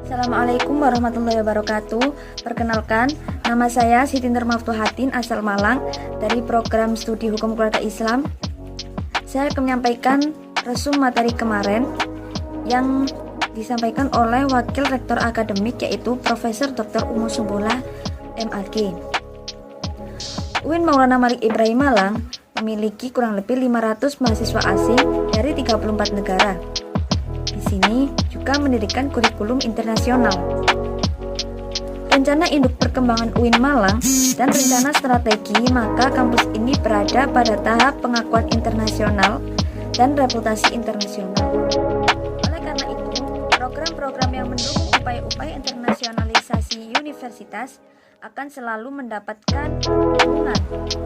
Assalamualaikum warahmatullahi wabarakatuh. Perkenalkan, nama saya Siti Nur Maftuhatin asal Malang dari program studi hukum keluarga Islam. Saya akan menyampaikan resum materi kemarin yang disampaikan oleh Wakil Rektor Akademik yaitu Profesor Dr. Umu Sumbolah MAG. UIN Maulana Malik Ibrahim Malang memiliki kurang lebih 500 mahasiswa asing dari 34 negara. Di sini juga mendirikan kurikulum internasional. Rencana induk perkembangan UIN Malang dan rencana strategi, maka kampus ini berada pada tahap pengakuan internasional dan reputasi internasional. Oleh karena itu, program-program yang mendukung upaya-upaya internasionalisasi universitas akan selalu mendapatkan dukungan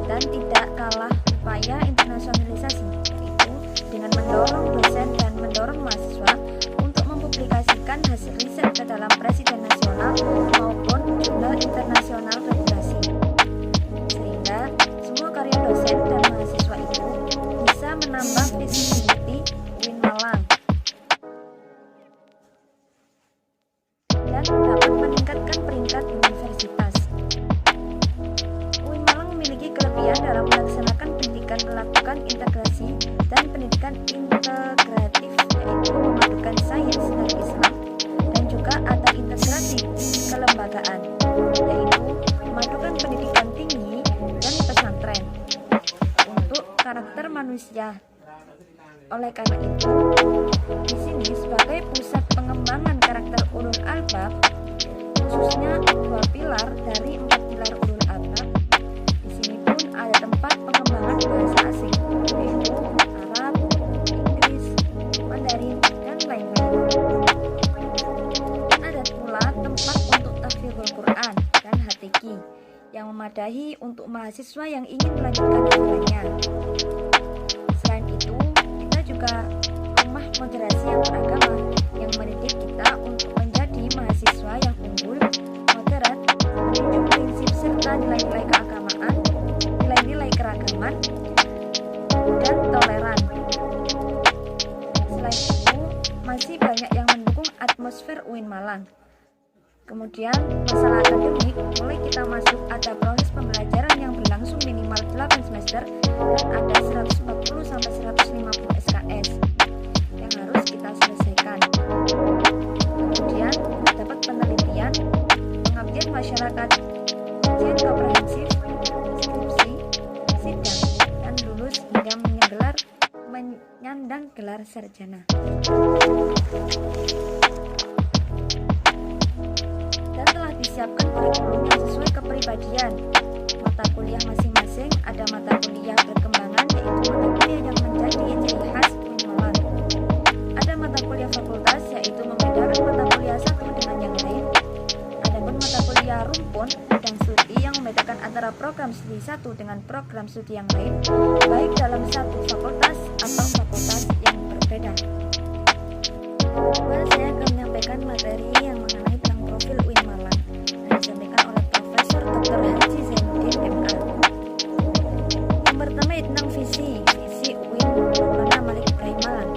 dan tidak kalah upaya internasionalisasi, yaitu dengan mendorong dosen dan mendorong mahasiswa untuk mempublikasikan hasil riset ke dalam presiden nasional maupun jurnal internasional reputasi, sehingga semua karya dosen dan mahasiswa itu bisa menambah visibility UIN Malang dan dapat meningkatkan peringkat universitas. UIN Malang memiliki kelebihan dalam melaksanakan pendidikan melakukan integrasi dan pendidikan integratif, yaitu memadukan sains dan Islam, dan juga ada integrasi kelembagaan, yaitu memadukan pendidikan tinggi dan pesantren untuk karakter manusia. Oleh karena itu, di sini sebagai pusat pengembangan karakter ulul albab, khususnya 2 pilar dari 4 pilar ulul albab, di sini pun ada tempat pengembangan bahasa asing, yaitu Arab, Inggris, Mandarin, dan lain-lain. Dan ada pula tempat untuk tahfidzul Quran dan hatiki yang memadai untuk mahasiswa yang ingin melanjutkan hafalannya. Selain itu, kita juga rumah moderasi yang beragama yang mendidik kita untuk menjadi mahasiswa yang unggul, moderat, menunjukkan prinsip serta nilai-nilai keagamaan, nilai-nilai keragaman, dan toleran. Selain itu, masih banyak yang mendukung atmosfer UIN Malang. Kemudian, masalah akademik, mulai kita masuk ada proses pembelajaran yang berlangsung minimal 8 semester dan ada 140 sampai 150 SKS yang harus kita selesaikan. Kemudian, dapat penelitian, pengabdian masyarakat, ujian komprehensif, skripsi, sidang, dan lulus hingga menyandang gelar sarjana. Dan telah disiapkan kurikulum yang sesuai kepribadian mata kuliah masing-masing. Ada mata kuliah berkembangan, yaitu mata kuliah yang menjadi ciri khas UIN Malang. Ada mata kuliah fakultas, yaitu membedakan mata kuliah satu dengan yang lain. Adapun mata kuliah rumpun bidang studi yang membedakan antara program studi satu dengan program studi yang lain, baik dalam satu fakultas atau fakultas yang berbeda. Kedua, saya akan menyampaikan materi yang mengenai tentang profil UIN Malang yang disampaikan oleh Profesor Dr. Haji Zainuddin MA. Yang pertama yaitu tentang visi UIN Maulana Malik Ibrahim Malang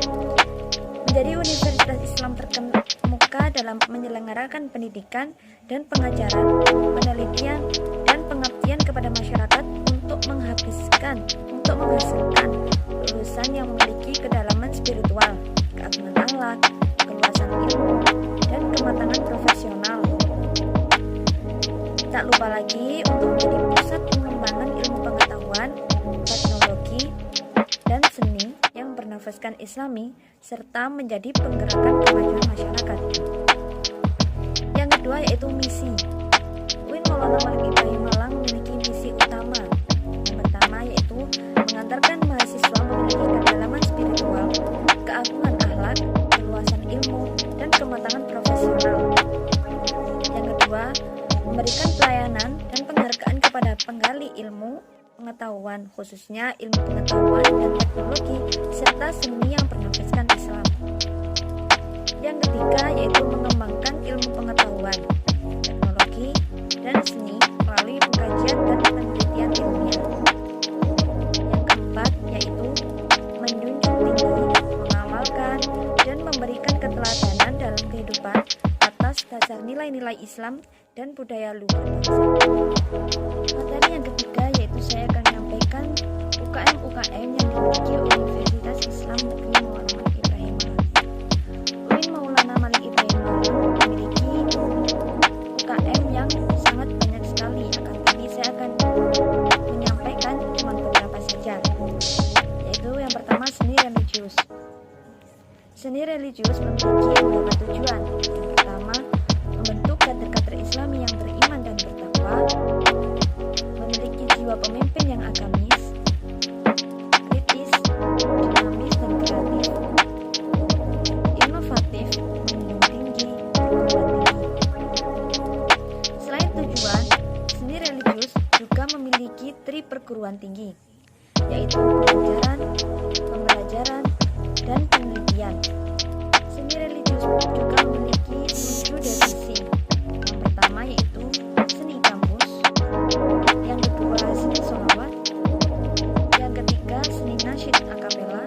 menjadi universitas Islam terkemuka dalam menyelenggarakan pendidikan dan pengajaran, penelitian, dan pengabdian kepada masyarakat untuk menghasilkan lulusan yang memiliki kedalaman spiritual, keagungan akhlak, keluasan ilmu, dan kematangan profesional. Tak lupa lagi untuk menjadi pusat pengembangan ilmu pengetahuan, teknologi, dan seni yang bernafaskan Islami, serta menjadi penggerakan kemajuan masyarakat. Yang kedua yaitu misi. UIN Maulana Malik Ibrahim Malang memiliki misi utama. Yang pertama yaitu mengantarkan mahasiswa memiliki kedalaman spiritual, keagungan akhlak, keluasan ilmu, dan kematangan profesional. Yang kedua, memberikan pelayanan dan penghargaan kepada penggali ilmu pengetahuan, khususnya ilmu pengetahuan dan teknologi, serta seni yang bernafaskan Islam. Yang ketiga yaitu mengembangkan ilmu pengetahuan, teknologi, dan seni melalui pengkajian dan penelitian ilmiah. Yang keempat yaitu menjunjung tinggi, mengamalkan, dan memberikan keteladanan dalam kehidupan atas dasar nilai-nilai Islam dan budaya luhur bangsa. Materi yang ketiga yaitu saya akan menyampaikan UKM-UKM yang dimiliki Universitas Islam Negeri Maulana Malik Ibrahim Malang. UIN Maulana Malik Ibrahim Malang memiliki UKM yang sangat banyak sekali, akan tetapi saya akan menyampaikan cuma beberapa saja. Yaitu yang pertama seni religius. Seni religius memiliki beberapa tujuan. Yang pertama, membentuk kader-kader Islami yang beriman dan bertakwa, memiliki jiwa pemimpin yang agamis, kritis, dinamis dan kreatif, inovatif, menjunjung tinggi, perguruan tinggi. Selain tujuan, seni religius juga memiliki 3 perguruan tinggi, yaitu pengajaran, pembelajaran, dan penelitian. Seni religius juga memiliki 7 divisi. Yang pertama yaitu seni kampus, yang kedua seni sholawat, yang ketiga seni nasyid akapela,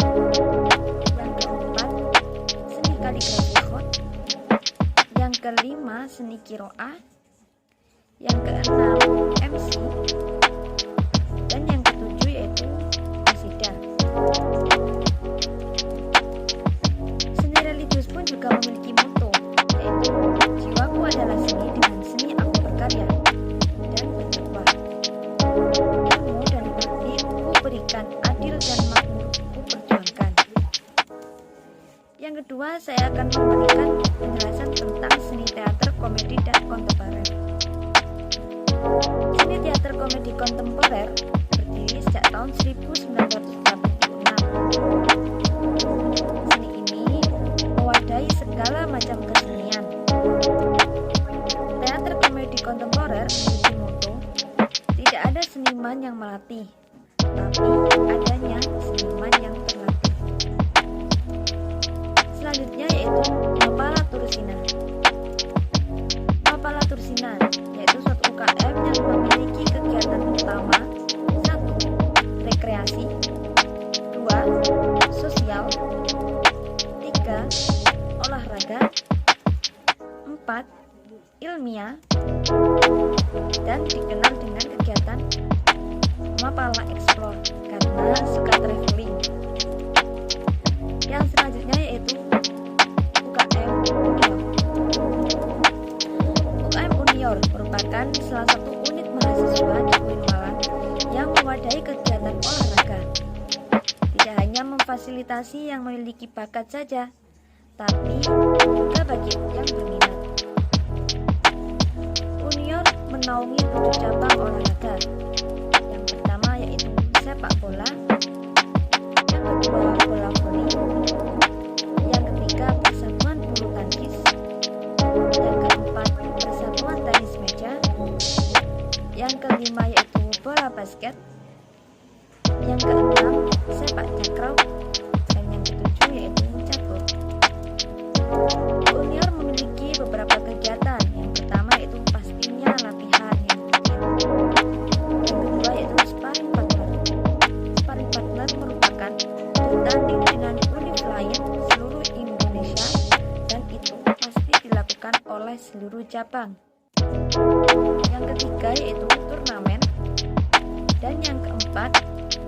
yang keempat seni kaligrafi khot, yang kelima seni kiroah, yang keenam MC, dan yang ketujuh yaitu qasidah. Seni religius pun juga memiliki motto, yaitu jiwaku adalah seni, dengan seni aku berkarya dan bertakwa. Ilmu dan bakti ku berikan, adil dan makmur ku perjuangkan. Yang kedua, saya akan memberikan penjelasan tentang seni teater, komedi, dan kontemporer. Seni teater komedi kontemporer berdiri sejak tahun 1986. Seni ini mewadahi segala macam kesenian. Teater komedi kontemporer memiliki motto, tidak ada seniman yang melatih, tapi adanya seniman yang terlatih. Selanjutnya yaitu Mapala Tursina. Mapala Tursina yaitu suatu UKM yang memiliki kegiatan utama: 1. Rekreasi, 2. Sosial, 3. Olahraga, 4. Ilmiah, dan dikenal dengan kegiatan Mapala Explore karena suka traveling. Yang selanjutnya yaitu UKM Unior. UKM Unior merupakan salah satu unit mahasiswa di UIN Malang yang mewadahi kegiatan olahraga. Tidak hanya memfasilitasi yang memiliki bakat saja, tapi juga bagi yang berminat. Unior menaungi 7 cabang olahraga. Yang pertama yaitu sepak bola, yang kedua bola voli, yang ketiga persatuan bulu tangkis, yang keempat persatuan tenis meja, yang kelima yaitu bola basket, yang keenam sepak takraw, dan yang ketujuh yaitu catur. Unior memiliki beberapa kegiatan. Yang pertama yaitu pastinya latihan yang rutin. Yang kedua yaitu sparring partner. Sparring partner merupakan bertanding dengan univ lain seluruh Indonesia, dan itu pasti dilakukan oleh seluruh cabang. Yang ketiga yaitu turnamen, dan yang keempat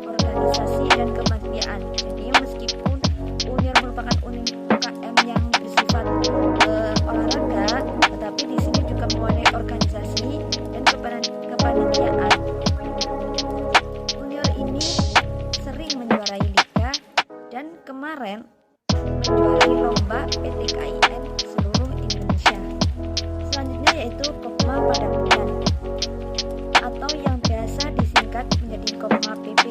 organisasi dan kemahasiswaan. Jadi meskipun Unior merupakan UKM yang bersifat olahraga, tetapi di sini juga mewarnai organisasi dan kepanitiaan. Unior ini sering menjuarai liga dan kemarin menjuarai lomba PTKIN seluruh Indonesia. Selanjutnya yaitu Kopma pada bulan, atau yang biasa disingkat menjadi Kopma PP,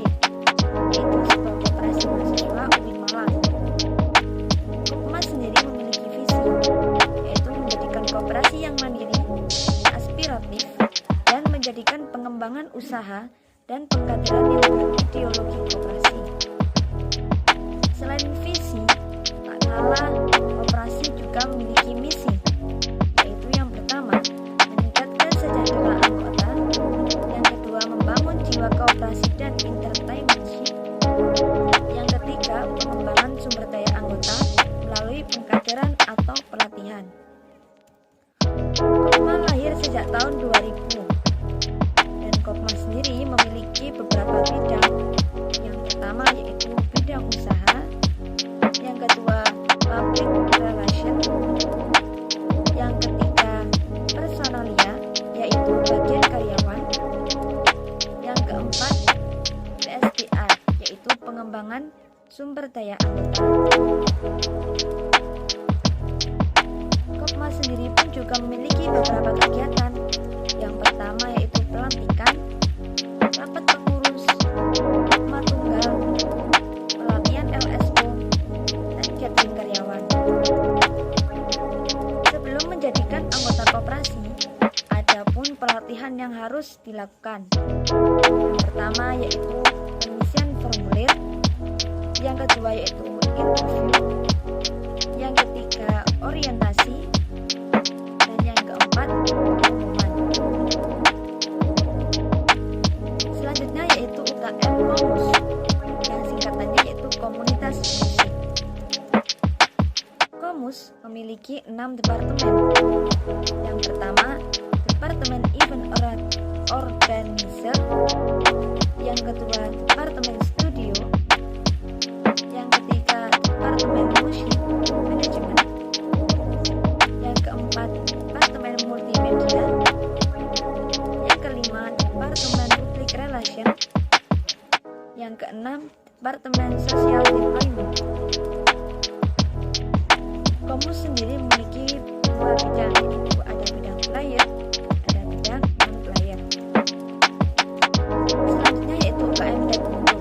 yaitu sebuah koperasi mahasiswa UIN Malang. Kopma sendiri memiliki visi, yaitu menjadikan koperasi yang mandiri, aspiratif, dan menjadikan pengembangan usaha dan pengkaderan yang berideologi koperasi. Selain visi, tak kalah koperasi juga memiliki misi, yaitu yang pertama, meningkatkan sejahtera anggota, yang kedua, membangun jiwa kooperasi dan entertainmentship, yang ketiga, pengembangan sumber daya anggota melalui pengkaderan atau pelatihan. sejak tahun 2000. Dan Kopma sendiri memiliki beberapa bidang. Yang pertama yaitu bidang usaha, yang kedua public relation, yang ketiga personalia yaitu bagian karyawan, yang keempat PSDA yaitu pengembangan sumber daya anggota. Kopma sendiri pun juga memiliki beberapa kegiatan. Yang pertama yaitu pelantikan, rapat pengurus, Kopma tunggal, pelatihan LSO, dan gathering karyawan. Sebelum menjadikan anggota koperasi, ada pun pelatihan yang harus dilakukan. Yang pertama yaitu pengisian formulir, yang kedua yaitu interview, yang ketiga orientasi, dan yang keempat pengumuman. Selanjutnya yaitu UKM Komus, yang singkatannya yaitu Komunitas Musik. Komus memiliki 6 departemen. Yang pertama, Departemen Event Organizer, yang kedua Departemen Studio, yang ketiga Departemen Musik Manajemen, yang keempat Departemen Multimedia, yang kelima Departemen Public Relation, yang keenam Departemen Social Deployment. Komus sendiri memiliki dua bidang, yaitu ada bidang player, ada bidang non-player. Selanjutnya yaitu UKM Taekwondo.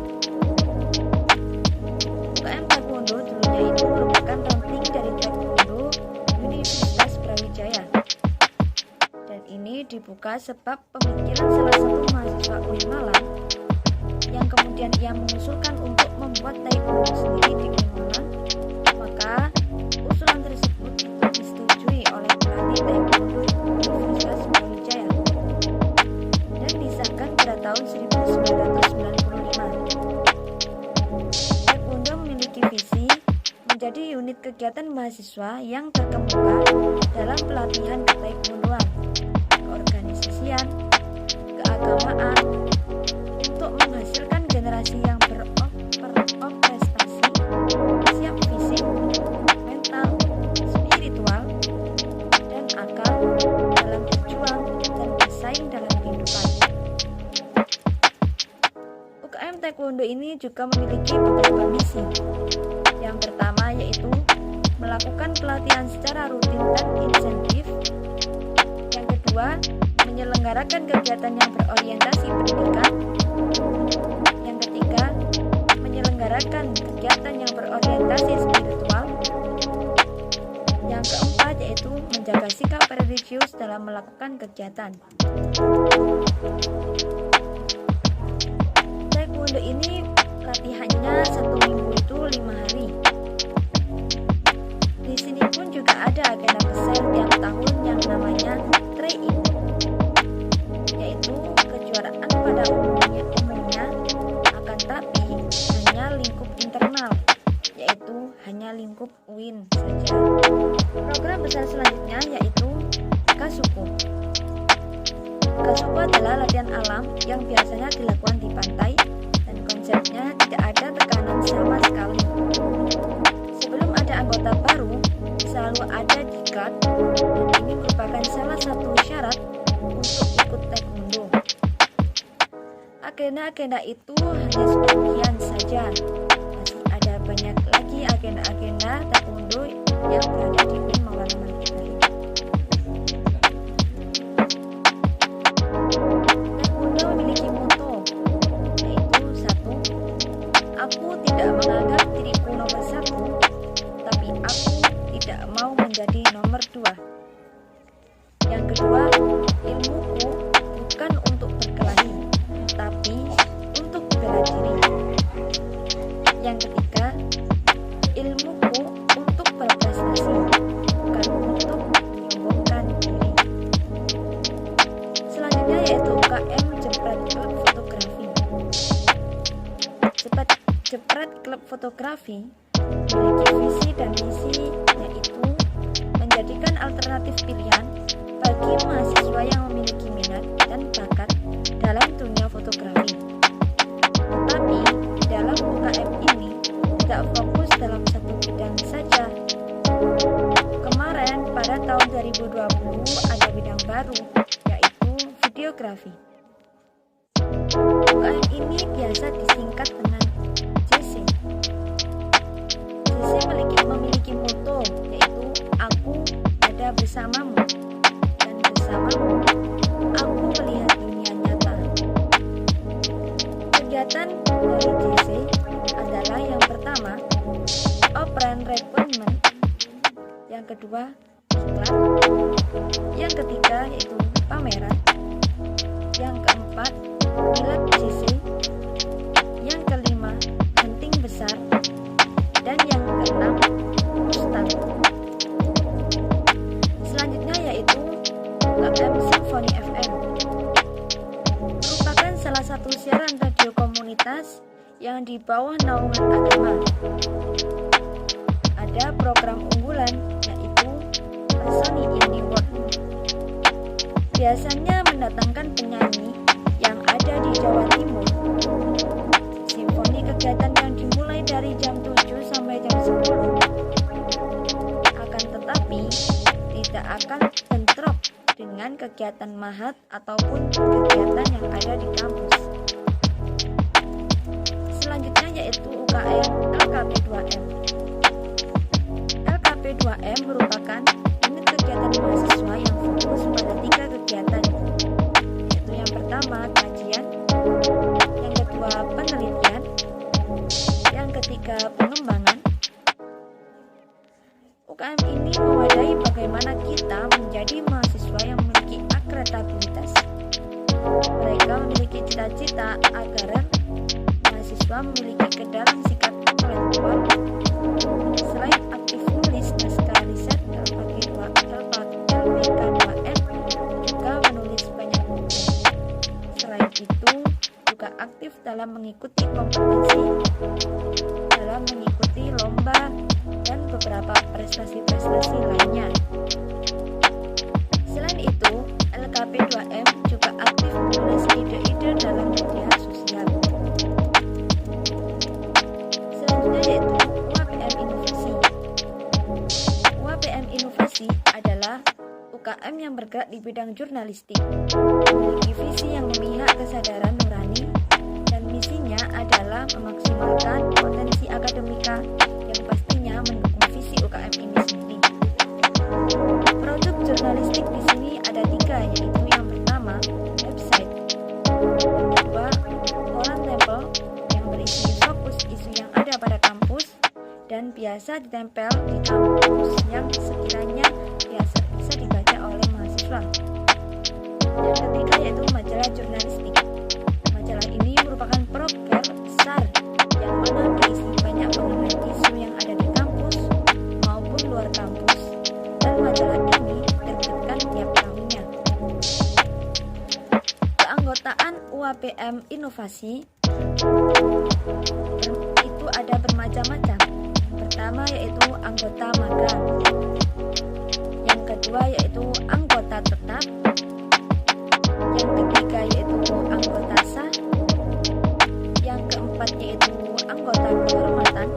UKM Taekwondo dulunya itu merupakan ranting dari Taekwondo Universitas Brawijaya. Dan ini dibuka sebab pemikiran salah satu mahasiswa UIN Malang yang kemudian ia mengusulkan untuk membuat Taekwondo sendiri di UIN Malang. Maka usulan tersebut itu disetujui oleh pelatih Taekwondo Universitas Brawijaya dan disahkan pada tahun 1995. Taekwondo memiliki visi menjadi unit kegiatan mahasiswa yang terkemuka dalam pelatihan ketaekwondoan, keorganisasian, keagamaan, untuk menghasilkan generasi yang berprestasi, siap fisik, mental, spiritual, dan akal dalam berjuang dan bersaing dalam kehidupan. UKM Taekwondo ini juga memiliki beberapa misi. Yang pertama yaitu melakukan pelatihan secara rutin dan insentif. Yang kedua, menyelenggarakan kegiatan yang berorientasi pendidikan. Yang ketiga, menyelenggarakan kegiatan yang berorientasi spiritual. Yang keempat yaitu menjaga sikap religius dalam melakukan kegiatan. Taekwondo ini latihannya 1 minggu itu 5 hari. Di sini pun juga ada agenda besar tiap tahun yang namanya Try-In, yaitu kejuaraan pada umumnya akan tapi hanya lingkup internal, yaitu hanya lingkup UIN saja. Program besar selanjutnya yaitu Kasuku. Kasuku adalah latihan alam yang biasanya dilakukan di pantai dan konsepnya tidak ada tekanan sama sekali. Sebelum ada anggota baru, selalu ada diklat dan ini merupakan salah satu syarat untuk ikut Taekwondo. Agenda-agenda itu hanya sebagian saja. Masih ada banyak lagi agenda-agenda Taekwondo yang berada di UIN Maulana Malik Ibrahim. Taekwondo memiliki motto, yaitu 1. Aku tidak menganggap diriku nomor 1, tapi aku tidak mau menjadi nomor 2. Yang kedua, ilmuku bukan untuk berkelahi, tapi untuk bela diri. Yang ketiga, ilmuku untuk berprestasi, bukan untuk menyombongkan diri. Selanjutnya yaitu UKM Jepret Klub Fotografi. Jepret Klub Fotografi memiliki visi dan misi, yaitu menjadikan alternatif pilihan bagi mahasiswa yang 2020 ada bidang baru, yaitu videografi. UKM ini biasa disingkat dengan JC. JC memiliki moto, yaitu aku ada bersamamu, dan bersamamu aku melihat dunia nyata. Kegiatan dari JC adalah yang pertama, operan requirement, yang kedua, iklan, yang ketiga yaitu pameran, yang keempat, milad JC, yang kelima, hunting besar, dan yang keenam, pustan. Selanjutnya yaitu UKM Symphony FM, merupakan salah satu siaran radio komunitas yang di bawah naungan agama. Ada program unggulan yaitu Sony Indie World. Biasanya mendatangkan penyanyi yang ada di Jawa Timur. Simfoni kegiatan yang dimulai dari jam 7 sampai jam 10. Akan tetapi tidak akan bentrok dengan kegiatan mahat ataupun kegiatan yang ada di kampus. Selanjutnya yaitu UKM LKP2M. LKP2M merupakan unit kegiatan mahasiswa yang fokus pada 3 kegiatan, yaitu yang pertama kajian, yang kedua penelitian, yang ketiga pengembangan. UKM ini mewadahi bagaimana kita menjadi mahasiswa yang memiliki akreditabilitas. Mereka memiliki cita-cita agar mahasiswa memiliki kedalam sikap intelektual. Selain aktif menulis naskah riset LPK2M, juga menulis banyak buku. Selain itu, juga aktif dalam mengikuti kompetisi, dalam mengikuti lomba, dan beberapa prestasi-prestasi lainnya. Selain itu, LKP2M juga aktif menulis ide-ide dalam media sosial. Selanjutnya yaitu UAPM Inovasi. UAPM Inovasi adalah UKM yang bergerak di bidang jurnalistik, memiliki visi yang memihak kesadaran nurani, dan misinya adalah memaksimalkan potensi akademika yang pastinya mendukung visi UKM ini sendiri. Produk jurnalistik di sini ada 3, yaitu yang pertama website, yang kedua koran tempel yang berisi fokus isu yang ada pada kampus dan biasa ditempel di kampus yang sekiranya bisa dibaca oleh mahasiswa. Yang ketiga yaitu majalah jurnalistik. Majalah ini merupakan proker besar yang mana berisi banyak mengenai isu yang ada di kampus maupun luar kampus, dan majalah ini diterbitkan tiap tahunnya. Keanggotaan UAPM Inovasi itu ada bermacam-macam. Pertama yaitu anggota magang, yang kedua yaitu anggota tetap, yang ketiga yaitu anggota sah, yang keempat yaitu anggota kehormatan,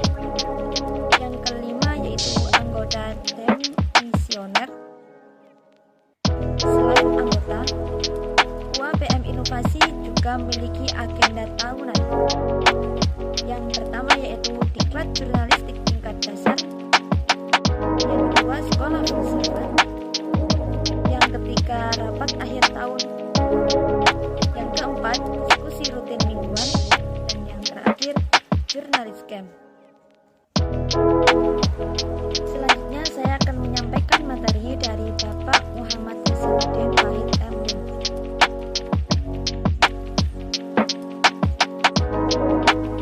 yang kelima yaitu anggota demisioner. Selain anggota, UAPM Inovasi juga memiliki agenda tahunan. Yang pertama yaitu diklat jurnalistik tingkat dasar, yang kedua sekolah filsafat, yang ketiga rapat akhir tahun, yang keempat diskusi rutin mingguan, dan yang terakhir jurnalis camp. Selanjutnya saya akan menyampaikan materi dari Bapak Muhammad Hasanuddin Wahid MU.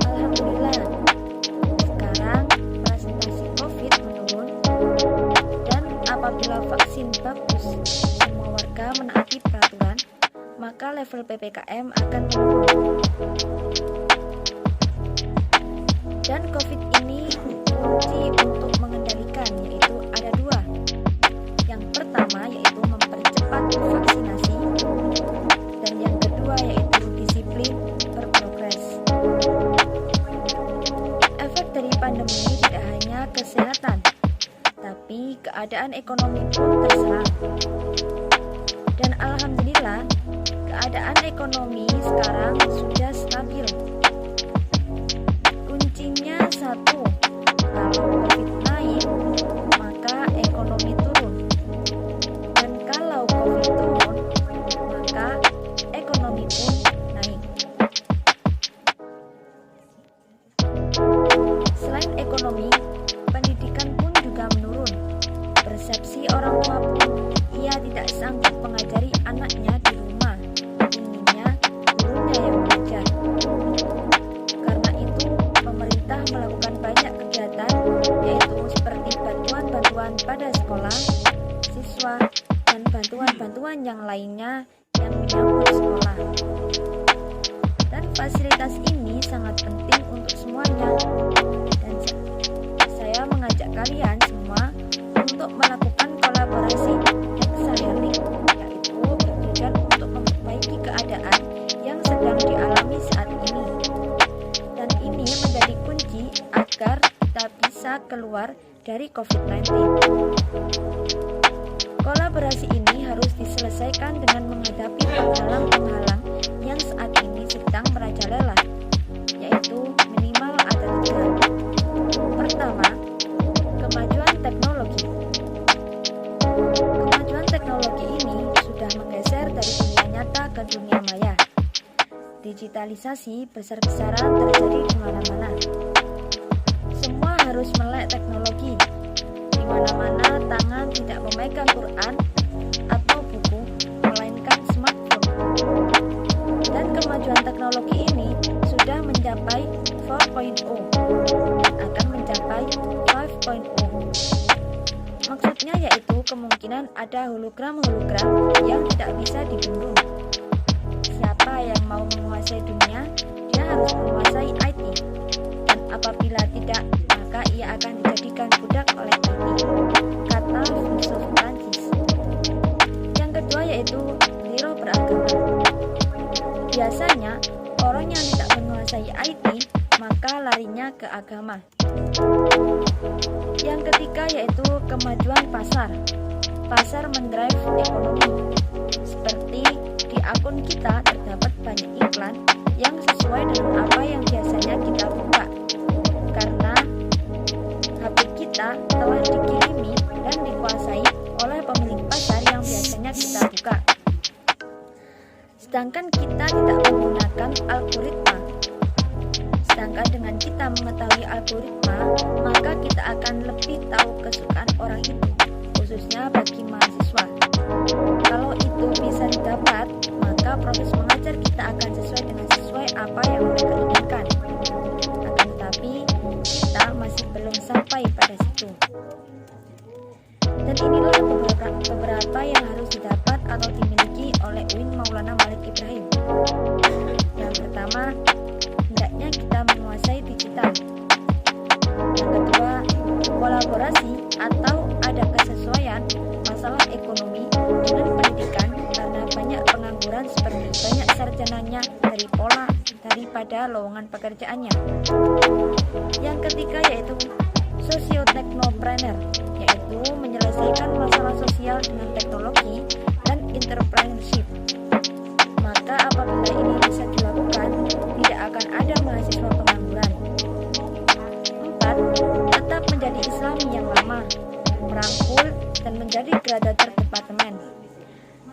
Alhamdulillah, sekarang presentasi COVID menurun, dan apabila vaksin bagus, semua warga menaati peraturan, maka level PPKM akan menurun. Dan COVID ini kunci untuk mengendalikan, yaitu ada 2. Yang pertama yaitu mempercepat vaksinasi, dan yang kedua yaitu disiplin berprogres. Efek dari pandemi tidak hanya kesehatan, tapi keadaan ekonomi pun terserang. Dan alhamdulillah, keadaan ekonomi sekarang sudah stabil. Kuncinya satu, kalau COVID naik, maka ekonomi turun. Dan kalau COVID turun, maka ekonomi pun naik. Selain ekonomi, pendidikan pun juga menurun. Persepsi orang tua pun, ia tidak sanggup mengajari anaknya di rumah, inginnya gurunya yang mengajar. Karena itu, pemerintah melakukan banyak kegiatan, yaitu seperti bantuan-bantuan pada sekolah, siswa, dan bantuan-bantuan yang lainnya yang menyangkut sekolah. Dan fasilitas ini sangat penting untuk semuanya. Dan saya mengajak kalian semua untuk melakukan kolaborasi hexahelix, yaitu bertujuan untuk memperbaiki keadaan yang sedang dialami saat ini. Dan ini menjadi kunci agar kita bisa keluar dari COVID-19. Kolaborasi ini harus diselesaikan dengan menghadapi penghalang-penghalang yang saat ini sedang merajalela, yaitu minimal ada 3. Pertama, kemajuan teknologi. Kemajuan teknologi ini sudah menggeser dari dunia nyata ke dunia maya. Digitalisasi besar-besaran terjadi di mana-mana. Semua harus melek teknologi. Di mana-mana tangan tidak memegang Quran atau buku, melainkan smartphone. Dan kemajuan teknologi ini sudah mencapai 4.0 dan akan mencapai 5.0. Maksudnya yaitu kemungkinan ada hologram-hologram yang tidak bisa dibendung. Siapa yang mau menguasai dunia, dia harus menguasai IT. Dan apabila tidak, maka ia akan dijadikan budak oleh IT, kata filsuf Prancis. Yang kedua yaitu zero beragama. Biasanya, orang yang tidak menguasai IT, maka larinya ke agama. Yang ketiga yaitu kemajuan pasar. Pasar mendrive ekonomi. Seperti di akun kita terdapat banyak iklan yang sesuai dengan apa yang biasanya kita buka. Karena HP kita telah dikirimi dan dikuasai oleh pemilik pasar yang biasanya kita buka. Sedangkan kita tidak menggunakan algoritma. Sedangkan dengan kita mengetahui algoritma, maka kita akan lebih tahu kesukaan orang itu, khususnya bagi mahasiswa. Kalau itu bisa didapat, maka proses mengajar kita akan sesuai apa yang mereka inginkan. Akan tetapi, kita masih belum sampai pada situ. Dan inilah beberapa yang harus didapat atau dimiliki oleh UIN Maulana Malik Ibrahim. Yang pertama, hendaknya kita menguasai digital. Yang kedua, kolaborasi atau ada kesesuaian masalah ekonomi dengan pendidikan karena banyak pengangguran seperti banyak sarjananya daripada lowongan pekerjaannya. Yang ketiga yaitu socio-technopreneur, yaitu menyelesaikan masalah sosial dengan teknologi dan entrepreneurship. Maka apabila ini bisa dilakukan, tidak akan ada mahasiswa pengangguran. 4. Tetap menjadi Islami yang lama, merangkul dan menjadi gradator departemen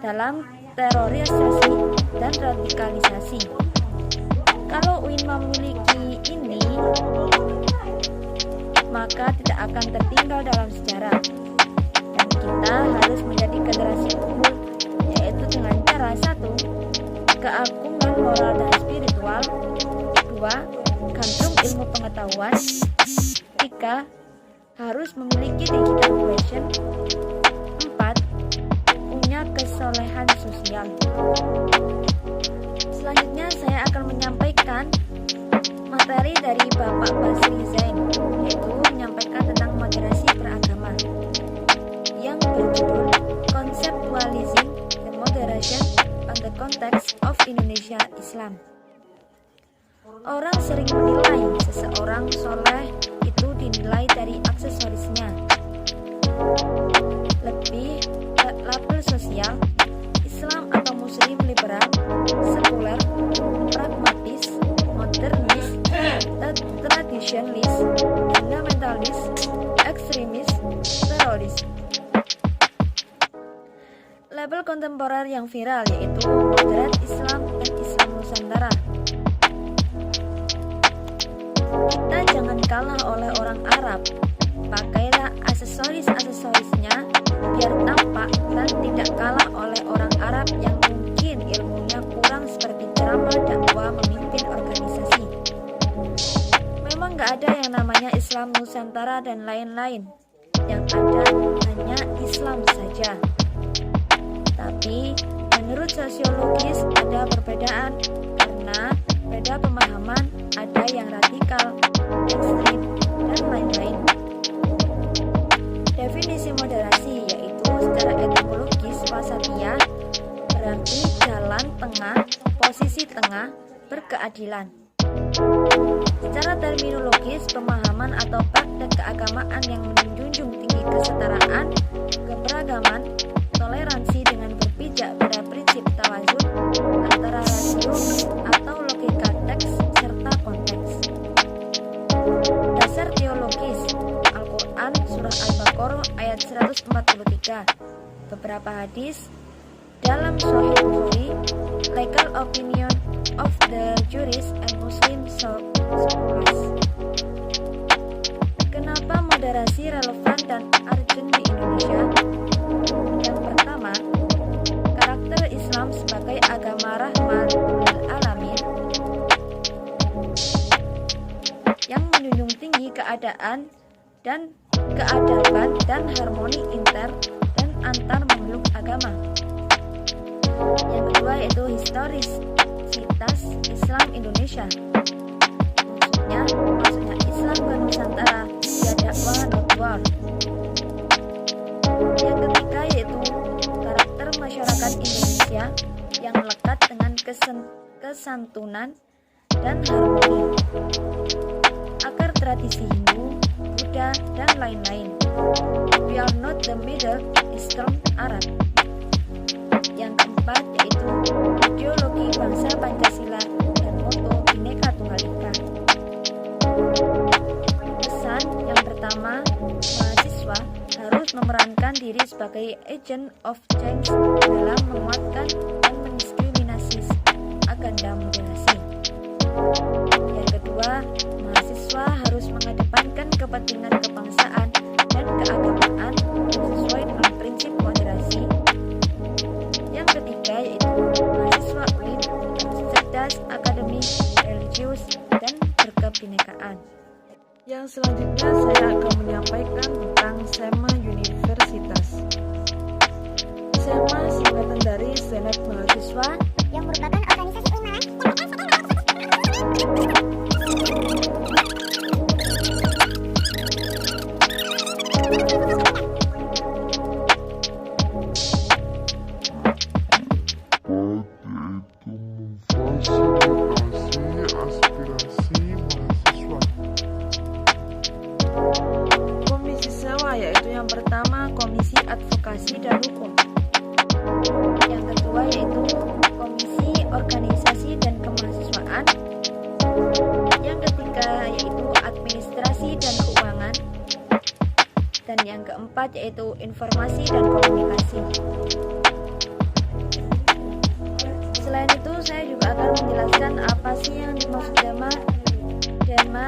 dalam terorisasi dan radikalisasi. Kalau UIN memiliki ini, maka tidak akan tertinggal dalam sejarah. Dan kita harus menjadi generasi unggul, yaitu dengan cara 1. Keagungan moral dan spiritual. 2. Gantung ilmu pengetahuan. 3. Harus memiliki digital quotient. 4. Punya kesolehan sosial. Selanjutnya saya akan menyampaikan materi dari Bapak Basri Zain, yaitu menyampaikan tentang moderasi beragama yang berjudul Conceptualizing the Moderation on the Context of Indonesia Islam. Orang sering menilai seseorang soleh itu dinilai dari aksesorisnya. Lebih label sosial, Islam atau Muslim liberal, sekuler, pragmatis, modernis, tradisionalis, fundamentalis, ekstremis, teroris. Label kontemporer yang viral yaitu moderat Islam dan Islam Nusantara. Kita jangan kalah oleh orang Arab. Pakailah aksesorisnya biar tampak dan tidak kalah oleh orang Arab yang mungkin ilmunya kurang seperti ceramah, dakwah, memimpin organisasi. Memang gak ada yang namanya Islam Nusantara dan lain-lain. Yang ada hanya Islam saja. Tapi menurut sosiologis ada perbedaan karena beda pemahaman, ada yang radikal, ekstrim, dan lain-lain. Definisi moderasi yaitu secara etimologis wasatiyah berarti jalan tengah, posisi tengah, berkeadilan. Secara terminologis, pemahaman atau praktek keagamaan yang menjunjung tinggi kesetaraan, keberagaman, toleransi dengan berpijak pada prinsip tawazun antara rasio atau logika teks serta konteks. Dasar teologis Al-Quran Surah Al-Baqarah ayat 143. Beberapa hadis dalam Sahih Bukhari, Legal Opinion of the Jurist and Muslim Scholars. Kenapa moderasi relevan dan urgent di Indonesia? Yang pertama, karakter Islam sebagai agama rahmat lil alamin yang menjunjung tinggi keadaban dan harmoni inter dan antar makhluk agama. Yang kedua yaitu historisitas Islam Indonesia. Maksudnya Islam Nusantara ya dakwah not war. Yang ketiga yaitu karakter masyarakat Indonesia yang lekat dengan kesantunan dan harmoni, akar tradisi Hindu, Buddha, dan lain-lain. We are not the Middle Eastern Arab. Yang keempat yaitu ideologi bangsa Pancasila dan moto Bhinneka Tunggal Ika. Pesan yang pertama, mahasiswa harus memerankan diri sebagai agent of change dalam menguatkan dan mendiskriminasi agenda moderasi. Yang kedua, mahasiswa harus mengedepankan kepentingan kebangsaan dan keagamaan sesuai dengan prinsip moderasi. Yang ketiga yaitu mahasiswa UIN harus cerdas, akademis, religius, dan berkebinekaan. Yang selanjutnya saya akan menyampaikan tentang SEMA Universitas. SEMA singkatan dari Senat Mahasiswa yang merupakan organisasi UIN Komisi sewa yaitu yang pertama Komisi Advokasi dan Hukum. Yang kedua yaitu Komisi Organisasi dan Kemahasiswaan. Yang ketiga yaitu Administrasi dan Keuangan. Dan yang keempat yaitu Informasi dan Komunikasi. Selain itu saya juga akan menjelaskan apa sih yang dimaksud DEMA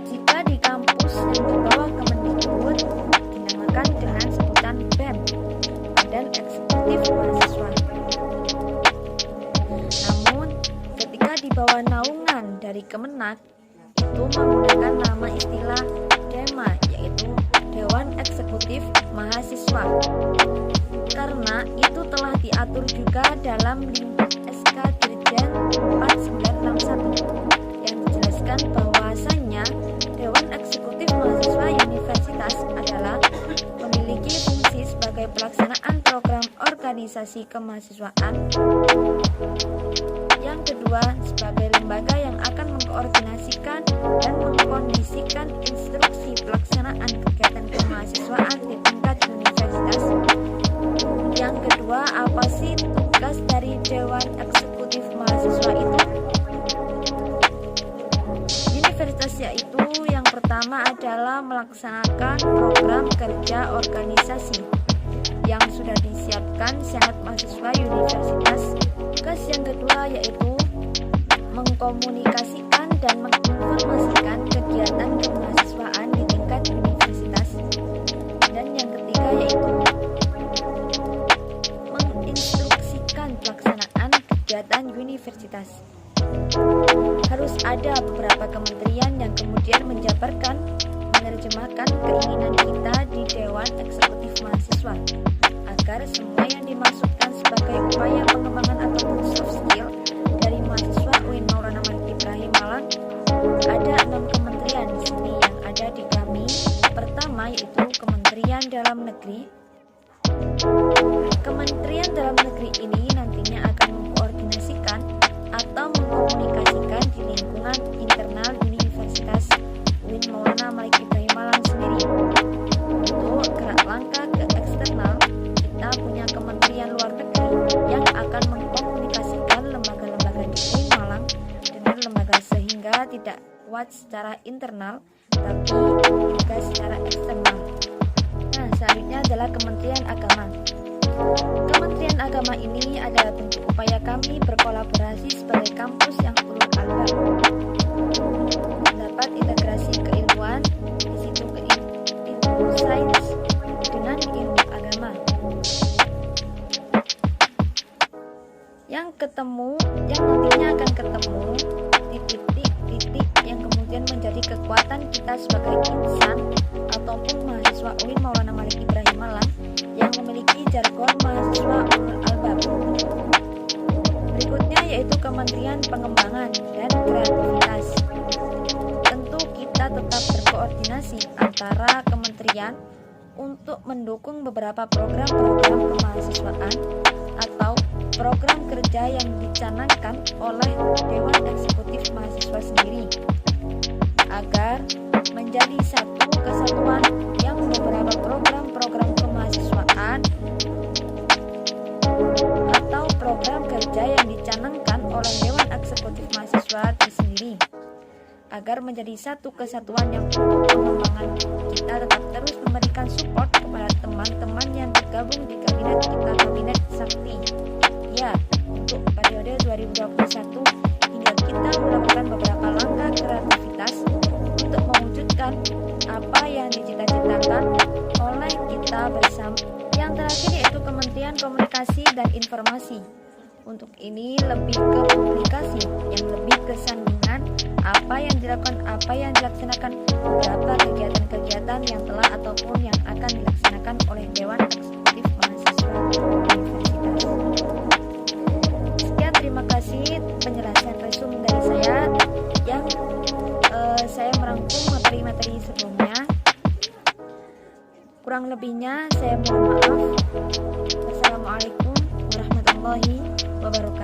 jika di kampus yang di bawah Kemendikbud dinamakan dengan sebutan BEM, Badan Eksekutif Mahasiswa. Namun ketika di bawah naungan dari Kemenak itu menggunakan nama istilah DEMA yaitu Dewan Eksekutif Mahasiswa, karena itu telah diatur juga dalam SK Dirjen 4961 yang menjelaskan bahwasannya Dewan Eksekutif Mahasiswa Universitas adalah memiliki fungsi sebagai pelaksanaan program organisasi organisasi kemahasiswaan. Yang kedua, sebagai lembaga yang akan mengkoordinasikan dan mengkondisikan instruksi pelaksanaan kegiatan kemahasiswaan di tingkat universitas. Yang kedua, apa sih tugas dari Dewan Eksekutif Mahasiswa itu? Universitas yaitu yang pertama adalah melaksanakan program kerja organisasi yang sudah disiapkan Senat Mahasiswa Universitas. Tugas yang kedua yaitu mengkomunikasikan dan menginformasikan kegiatan kemahasiswaan di tingkat universitas. Dan yang ketiga yaitu menginstruksikan pelaksanaan kegiatan universitas. Harus ada beberapa kementerian yang kemudian menjabarkan, menerjemahkan keinginan kita di Dewan Eksekutif Mahasiswa agar semua yang dimaksudkan sebagai upaya pengembangan ataupun soft skill dari mahasiswa UIN Maulana Malik Ibrahim Malang. Ada 6 kementerian di sini yang ada di kami. Pertama yaitu Kementerian Dalam Negeri. Kementerian Dalam Negeri ini nantinya akan mengkoordinasikan atau mengkomunikasikan di lingkungan internal Universitas UIN Maulana Malik Ibrahim Malang sendiri. Untuk gerak langkah ke eksternal, kita punya Kementerian Luar Negeri yang akan mengkomunikasikan lembaga-lembaga di UIN Malang dengan lembaga sehingga tidak kuat secara internal tapi juga secara eksternal. Nah, selanjutnya adalah Kementerian Agama. Kementerian Agama ini adalah bentuk upaya kami berkolaborasi sebagai kampus yang ulul albab, dapat integrasi keilmuan, di situ ilmu sains dengan ilmu agama. Yang nantinya akan ketemu di titik-titik yang kemudian menjadi kekuatan kita sebagai insan ataupun mahasiswa UIN Maulana Malik Ibrahim Malang yang memiliki jargon mahasiswa ulul albab. Berikutnya yaitu Kementerian Pengembangan dan Kreativitas. Tentu kita tetap berkoordinasi antara kementerian untuk mendukung beberapa program-program kemahasiswaan atau program kerja yang dicanangkan oleh Dewan Eksekutif Mahasiswa sendiri agar menjadi satu kesatuan yang beberapa program-program kemahasiswaan atau program kerja yang dicanangkan oleh Dewan Eksekutif Mahasiswa itu sendiri agar menjadi satu kesatuan yang untuk pengembangan kita tetap terus memberikan support kepada teman-teman yang tergabung di kabinet kita, Kabinet Sakti. Ya, untuk periode 2021 hingga kita melakukan beberapa langkah kreativitas untuk mewujudkan apa yang dicita-citakan oleh kita bersama. Yang terakhir yaitu Kementerian Komunikasi dan Informasi. Untuk ini lebih ke publikasi, yang lebih ke sandungan apa yang dilakukan, apa yang dilaksanakan, beberapa kegiatan-kegiatan yang telah ataupun yang akan dilaksanakan oleh Dewan Eksekutif Mahasiswa Universitas. Sekian, terima kasih penjelasan resume dari saya yang saya merangkum materi-materi sebelumnya. Kurang lebihnya saya mohon maaf. Wassalamualaikum warahmatullahi wabarakatuh.